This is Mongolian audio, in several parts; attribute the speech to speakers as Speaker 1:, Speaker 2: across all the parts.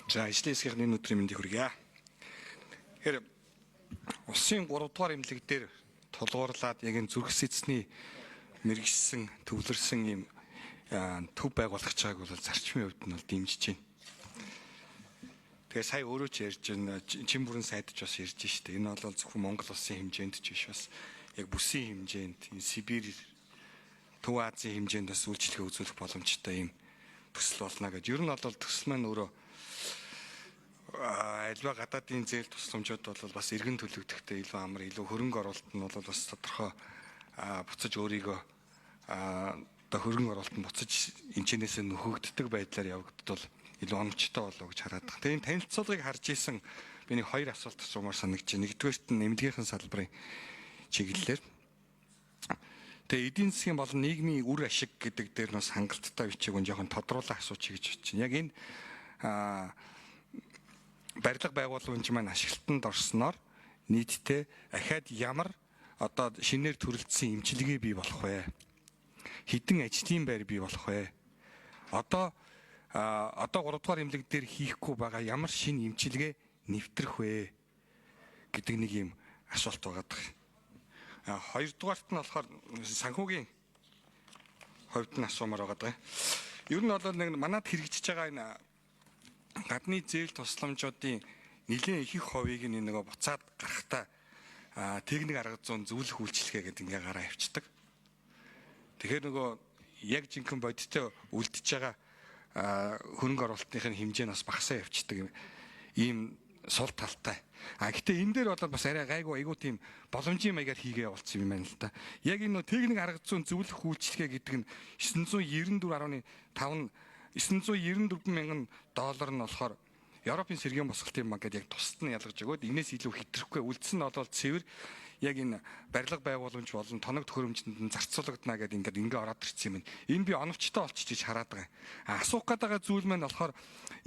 Speaker 1: За ажлын хэсгийн өнөөдрийн мэндийг хүргье. Тэгэхээр улсын 3 дугаар эмнэлэг дээр тулгуурлаад яг энэ зүрх сэцний мэрэгсэн төвлөрсөн ийм төв байгуулах чагааг бол зарчмын хувьд нь бол дэмжиж байна. Тэгээ сая өөрөө ч ярьж байна, чин бүрэн сайд ч бас ярьж штэ. Энэ бол зөвхөн Монгол улсын хэмжээнд ч биш бас яг бүсийн хэмжээнд, Сибирь, Төв Азийн хэмжээнд бас үйлчлэгээ үзүүлэх боломжтой ийм төсөл болно гэж. Ер нь бол төсөл маань өөрөө альва гадаадын зээл тусламжууд бол бас иргэн төлөвлөгдөхтэй илүү амар, илүү хөрөнгө оруулалт нь бол бас тодорхой буцаж өөрийгөө одоо хөрөнгө оруулалт нь буцаж энэчнээс нөхөгддөг байдлаар явагдвал илүү оновчтой болов гэж хараад байна. Тэгээ энэ танилцуулгыг харж исэн би нэг хоёр асуулт асуумаар санагдаж байна. Нэгдүгээрт нь эмнэлгийнхэн салбарын чиглэлээр. Тэгээ эдийн засгийн болон нийгмийн үр ашиг гэдэг дээр нь бас хангалттай бичиг нь жоохон тодруулах асуучих гэж бодож байна. Яг энэ барилга байгууламж маань ашиглалтанд орсноор нийтдээ ахаад ямар одоо шинээр төрөлдсөн эмчилгээ бий болох вэ? Хэдэн ажлын байр бий болох вэ? Одоо 3 дугаар эмнэлэг дээр хийхгүй байгаа ямар шинэ эмчилгээ нэвтрэх вэ гэдэг нэг юм асуулт байгаа. Хоёрдугаарт нь болохоор санхүүгийн хувьд нь асуумаар байгаа. Ер нь бол нэг манад хэрэгжиж байгаа энэ гадны зээл тусламжуудын нэлээд их хувийг нөгөө буцаад гарахтаа техник арга зүйн зөвлөх үйлчлэгээ гэдэг ингээ гараа авчдаг. Тэгэхээр нөгөө яг жинхэнэ бодиттой үлдэж байгаа хөрөнгө оруулалтын хэмжээ нь бас багасаа явцдаг ийм сул талтай. Гэхдээ энэ дээр бол бас арай гайгүй айгуу тийм боломжийн маягаар хийгээ явуулсан юм байна л да. Яг энэ техник арга зүйн зөвлөх үйлчлэгээ гэдэг нь 994 мянган доллар нь болохоор Европын сэргийн босголтын банк гэдэг яг тусад нь ялгаж өгөөд энэс илүү хэтрэхгүй үлдсэн нь бол цэвэр яг энэ барилга байгууламж болон тоног төхөөрөмжөнд нь зарцуулагдана гэдэг ингээ ороод ирсэн юм байна. Энэ би оновчтой болчих гэж хараад байгаа. Асуух гээд байгаа зүйл маань болохоор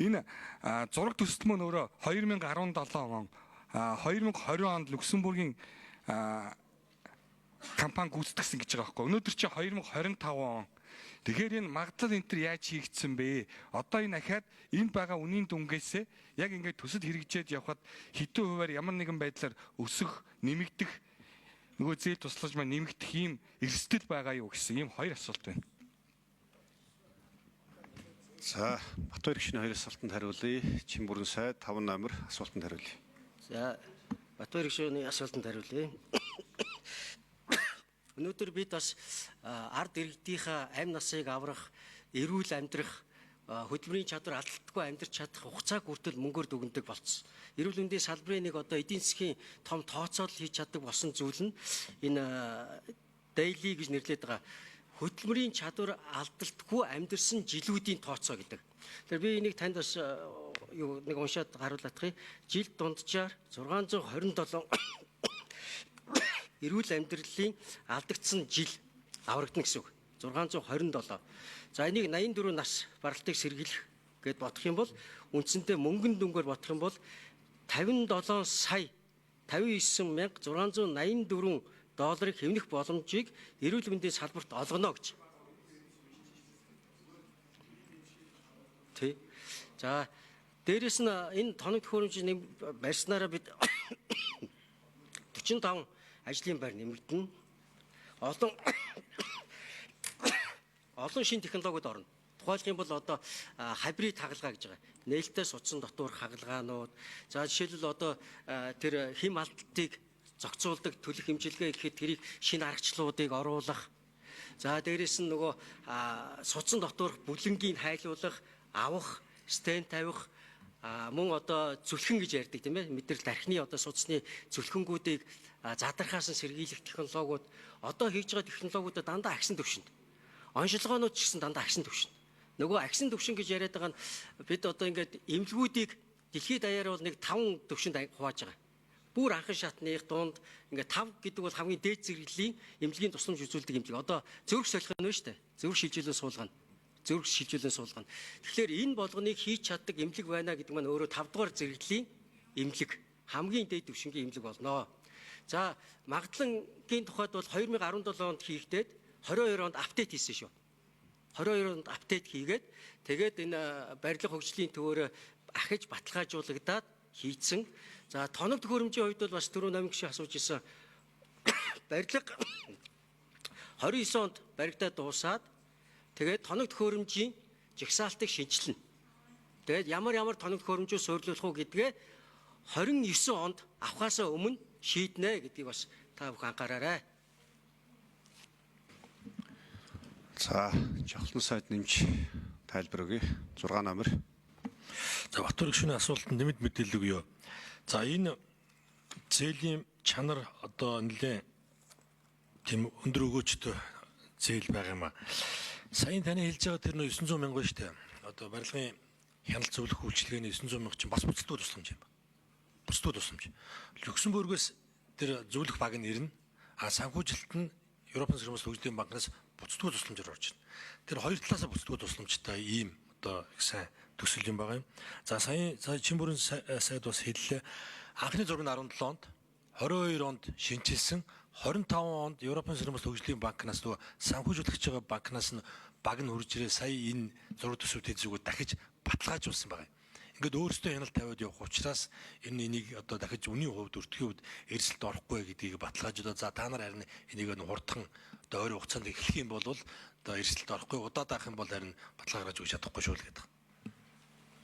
Speaker 1: энэ зураг төсөл мөн өөрөө 2017 он 2020 онд Люксембургийн компани гүйцэтгсэн гэж байгаа байхгүй. Өнөөдөр чи 2025 он. Тэгэхээр энэ магадлал энэ төр яаж хийгдсэн бэ? Одоо энэ ахаад энд байгаа үнийн дүнгээсээ яг ингээд төсөл хэрэгжээд явхад хэдэн хувиар ямар нэгэн байдлаар өсөх, нэмэгдэх нөгөө зээл тусламж маань нэмэгдэх ийм эрсдэл байгаа юу гэсэн ийм хоёр асуулт байна.
Speaker 2: За, Батбаяр гишүүний хоёр асуултанд хариулъя. Чин бүрэн сайд 5 номер асуултанд хариулъя.
Speaker 3: За, Батбаяр гишүүний асуултанд хариулъя. Өнөөдөр бид бас ард иргэдийнхаа амь насыг аврах, эрүүл амьдрах, хөдөлмөрийн чадвар алдалтгүй амьдрч чадах хугацааг хүртэл мөнгөөр дүгнэдэг болсон. Эрүүл мэндийн салбарын нэг одоо эдийн засгийн том тооцоолол хийж чаддаг болсон зүйл нь энэ daily гэж нэрлэдэг байгаа хөдөлмөрийн чадвар алдалтгүй амьдрсан жилүүдийн тооцоо гэдэг. Тэгэхээр би энийг танд бас нэг уншаад харуулах юм. Жил дунджаар 627 эрүүл амьдралын алдагдсан жил аврагдана гэсэн үг. 627. За энийг 84 нас баралтыг сэргийлэх гэд бодох юм бол үндсэндээ мөнгөн дүнгээр бодох юм бол 57 сая 59,684 долларыг хэвнэх боломжийг эрүүл мэндийн салбарт олгоно гэж. Тэ. За дээрэс нь энэ тоног төхөөрөмжийн барьснараа бид 45 ажлын байр нэмэгдэнэ. Олон шин технологиуд орно. Тухайлх юм бол одоо хибрид хагалгаа гэж байгаа. Нээлттэй судсан дотор хагалгаанууд. За жишээлбэл одоо тэр хэм алдалтыг зохицуулдаг төлөх хэмжилгээ гэхэд тэрийг шинэ аргачлалуудыг оруулах. За дээрэс нь нөгөө судсан доторх бүлэнгийг хайлуулах, авах, стенд тавих, мөн одоо зүлхэн гэж ярьдаг тийм ээ. Мэдрэл дархны одоо судасны зүлхэнгүүдийг задрахаас нь сэргийлэх технологиуд одоо хийж байгаа технологиудад дандаа агсан төвшөнд. Оншилгоонууд ч гэсэн дандаа агсан төвшөнд. Нөгөө агсан төвшин гэж яриад байгаа нь бид одоо ингээд эмнэлгүүдийг дэлхийд даяар бол нэг 5 төвшөнд хувааж байгаа. Бүр анхан шатных дунд ингээд 5 гэдэг бол хамгийн дээд зэрэглэлийн эмнэлгийн тусламж үзүүлдэг эмнэлэг. Одоо зөвөрх солих нь байна шүү дээ. Зөвөрх шилжүүлэн суулгана. Зөвөрх шилжүүлэн суулгана. Тэгэхээр энэ болгоныг хийж чаддаг эмнэлэг байна гэдэг маань өөрөө 5 дугаар зэрэглэлийн эмнэлэг. Хамгийн дээд төвшингийн эмнэлэг болно. За магадлангийн тухайд бол 2017 онд хийгдээд 22 онд апдейт хийсэн шүү. 22 онд апдейт хийгээд тэгээд энэ барилга хөгжлийн төвөөр ахиж баталгаажуулагдаад хийцэн. За тоног төхөөрөмжийн хувьд бол бас түрүү намын гишүүн асууж ирсэн барилга 29 онд баригдаад дуусаад тэгээд тоног төхөөрөмжийн жагсаалтыг шинжилнэ. Тэгээд ямар тоног төхөөрөмжөө суйрлуулах уу гэдгээ 29 онд авахаасаа өмнө шийднэ гэдгийг бас та бүхэн анхаараарай.
Speaker 2: За, жавхлан сайд нэмж тайлбар өгье. 6 номер.
Speaker 4: За Батбаяр гишүүний асуултанд нэмэт мэдээлэл өгье. За энэ зээлийн чанар одоо нэлээд тийм өндөр өгөөчтэй зээл байгаа юм а. Саяын таны хэлж байгаа тэр нөө 900 мянга шүү дээ. Одоо барилгын хяналт зөвлөх үйлчилгээний 900 мянга чинь бас буцалтгүй тусламж юм ба. Буцалтгүй тусламж. Люксембургээс тэр зөвлөх баг нь ирнэ. А санхүүжилт нь Европын сэргэмс хөгжлийн банкнаас буцалтгүй тусламжаар орж ирнэ. Тэр хоёр талаасаа буцалтгүй тусламжтай ийм одоо их сайн төсөл юм байгаа юм. За сая Чимбүрэн сайд бас хэллээ. Анхны зураг нь 17 онд, 22 онд шинжилсэн, 25 онд Европын сэргэмс хөгжлийн банкнаас нөгөө санхүүжүүлэгч байгаа банкнаас нь баг нь хурж ирээ сая энэ зураг төсөвтэй зүгөө дахиж баталгаажуулсан байгаа юм. Ингээд өөрсдөө хяналт тавиад явах учраас энийг одоо дахиж үнийн хувьд өртөхийн хувьд эрсдэлд орохгүй гэдгийг баталгаажуулаад за та нар харин энийг хурдхан одоо ойрын хугацаанд эхлэх юм бол одоо эрсдэлд орохгүй удаад авах юм бол харин баталгаа гаргаж өгч чадахгүй шүү л гэдэг.